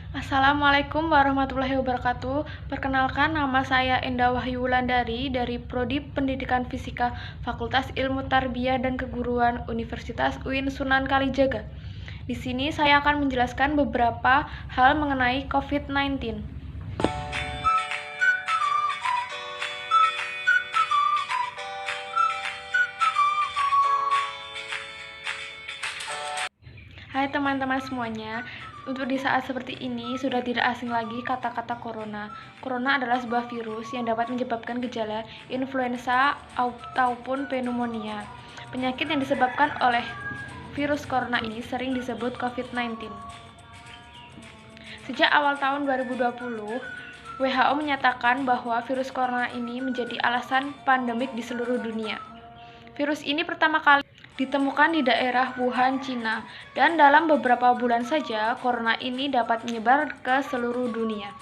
Assalamualaikum warahmatullahi wabarakatuh. Perkenalkan, nama saya Endah Wahyu Wulandari dari Prodi Pendidikan Fisika Fakultas Ilmu Tarbiyah dan Keguruan Universitas UIN Sunan Kalijaga. Di sini saya akan menjelaskan beberapa hal mengenai COVID-19. Hai teman-teman semuanya, untuk di saat seperti ini sudah tidak asing lagi kata-kata corona. Corona adalah sebuah virus yang dapat menyebabkan gejala influenza ataupun pneumonia. Penyakit yang disebabkan oleh virus corona ini sering disebut COVID-19. Sejak awal tahun 2020, WHO menyatakan bahwa virus corona ini menjadi alasan pandemik di seluruh dunia. Virus ini pertama kali ditemukan di daerah Wuhan, Cina, dan dalam beberapa bulan saja corona ini dapat menyebar ke seluruh dunia.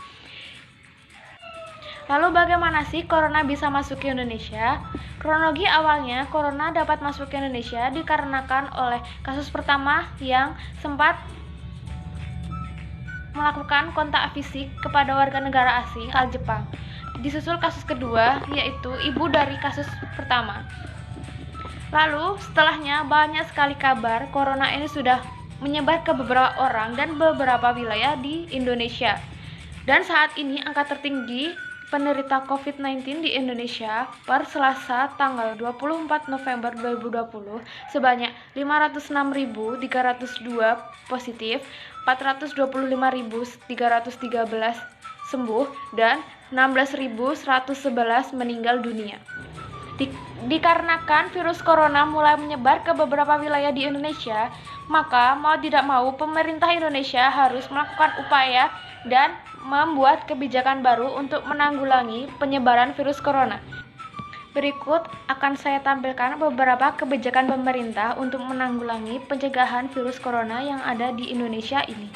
Lalu bagaimana sih corona bisa masuk ke Indonesia? Kronologi awalnya corona dapat masuk ke Indonesia dikarenakan oleh kasus pertama yang sempat melakukan kontak fisik kepada warga negara asing asal Jepang. Disusul kasus kedua, yaitu ibu dari kasus pertama. Lalu setelahnya banyak sekali kabar corona ini sudah menyebar ke beberapa orang dan beberapa wilayah di Indonesia. Dan saat ini angka tertinggi penderita COVID-19 di Indonesia per Selasa tanggal 24 November 2020 sebanyak 506.302 positif, 425.313 sembuh, dan 16.111 meninggal dunia. Dikarenakan virus corona mulai menyebar ke beberapa wilayah di Indonesia, maka mau tidak mau pemerintah Indonesia harus melakukan upaya dan membuat kebijakan baru untuk menanggulangi penyebaran virus corona. Berikut akan saya tampilkan beberapa kebijakan pemerintah untuk menanggulangi pencegahan virus corona yang ada di Indonesia ini.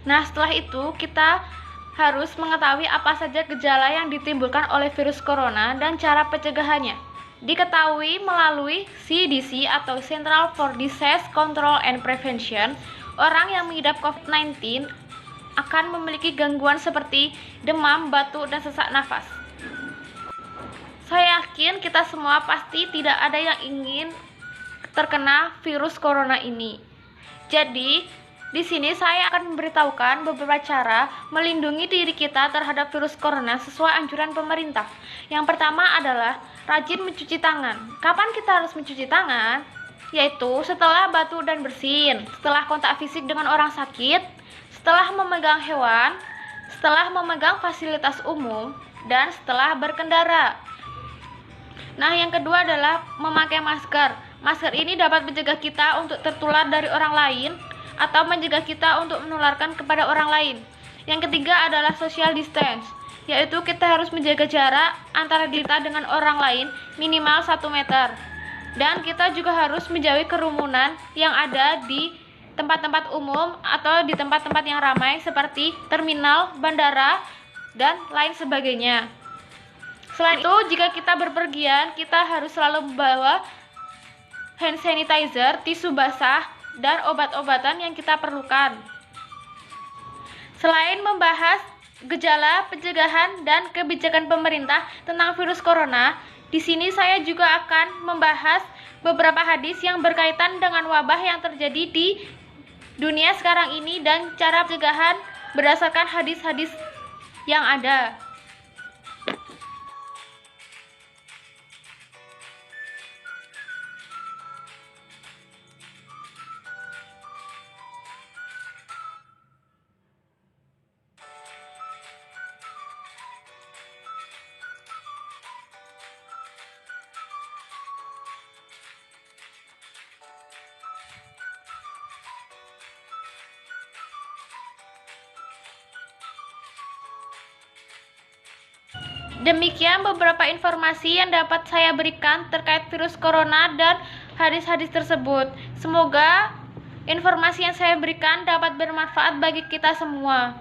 Nah, setelah itu kita harus mengetahui apa saja gejala yang ditimbulkan oleh virus corona dan cara pencegahannya. Diketahui melalui CDC atau Central for Disease Control and Prevention, orang yang mengidap COVID-19 akan memiliki gangguan seperti demam, batuk, dan sesak nafas. Saya yakin kita semua pasti tidak ada yang ingin terkena virus corona ini. Jadi, di sini saya akan memberitahukan beberapa cara melindungi diri kita terhadap virus corona sesuai anjuran pemerintah. Yang pertama adalah rajin mencuci tangan. Kapan kita harus mencuci tangan? Yaitu setelah batuk dan bersin, setelah kontak fisik dengan orang sakit, setelah memegang hewan, setelah memegang fasilitas umum, dan setelah berkendara. Nah, yang kedua adalah memakai masker. Masker ini dapat mencegah kita untuk tertular dari orang lain atau mencegah kita untuk menularkan kepada orang lain. Yang ketiga adalah social distance, yaitu kita harus menjaga jarak antara diri kita dengan orang lain minimal 1 meter. Dan kita juga harus menjauhi kerumunan yang ada di tempat-tempat umum atau di tempat-tempat yang ramai seperti terminal, bandara, dan lain sebagainya. Selain itu, jika kita berpergian, kita harus selalu membawa hand sanitizer, tisu basah, dan obat-obatan yang kita perlukan. Selain membahas gejala, pencegahan, dan kebijakan pemerintah tentang virus corona, di sini saya juga akan membahas beberapa hadis yang berkaitan dengan wabah yang terjadi di dunia sekarang ini dan cara pencegahan berdasarkan hadis-hadis yang ada. Demikian beberapa informasi yang dapat saya berikan terkait virus corona dan hadis-hadis tersebut. Semoga informasi yang saya berikan dapat bermanfaat bagi kita semua.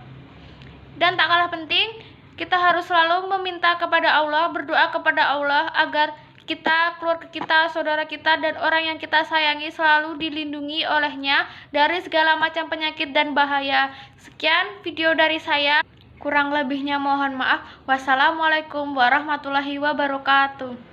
Dan tak kalah penting, kita harus selalu meminta kepada Allah, berdoa kepada Allah agar kita, keluarga kita, saudara kita, dan orang yang kita sayangi selalu dilindungi olehnya dari segala macam penyakit dan bahaya. Sekian video dari saya. Kurang lebihnya mohon maaf. Wassalamualaikum warahmatullahi wabarakatuh.